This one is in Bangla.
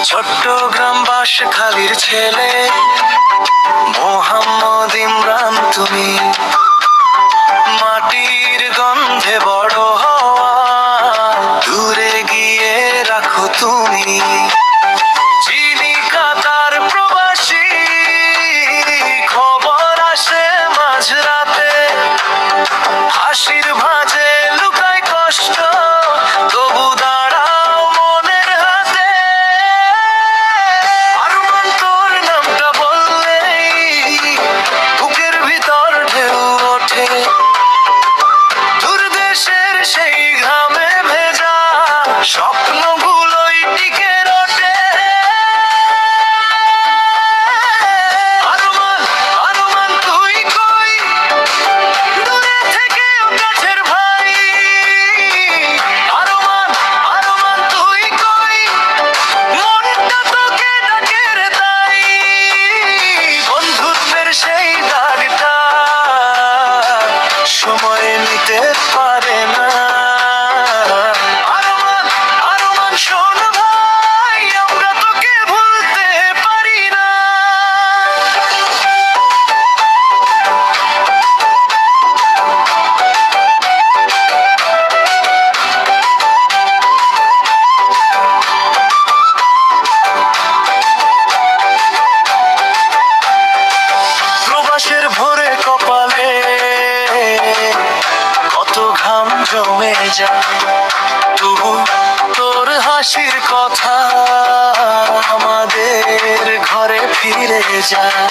চট্টগ্রাম বাঁশখালীর ছেলে মোহাম্মদ ইমরান তুমি, মাটির গন্ধে বড় হওয়া দূরে গিয়ে রাখো তুমি। চিনি কাতার প্রবাসী, খবর আসে মাঝরাতে, হাসির ভাঁজে লুকায় কষ্ট, তবু দাঁড়াও মনের হাতে। আরমান তোর নামটা বললেই বুকের ভিতর ঢেউ ওঠে, দূর দেশের সেই ঘামে ভেজা স্বপ্নগুলোই টিকে রটে। আরমান, আরমান তুই কই, দূরে থেকেও কাছের ভাই। আরমান, আরমান তুই কই, মনটা তোকে ডাকে রে তাই। বন্ধুত্বের সেই দাগটা সময় নিতে পারে না। আরমান, আরমান শোন ভাই, আমরা তোকে ভুলতে পারি না। প্রবাসের ভোরে কপালে কত ঘাম জমে যায়, তবু তোর হাসির কথা আমাদের ঘরে ফিরে যায়।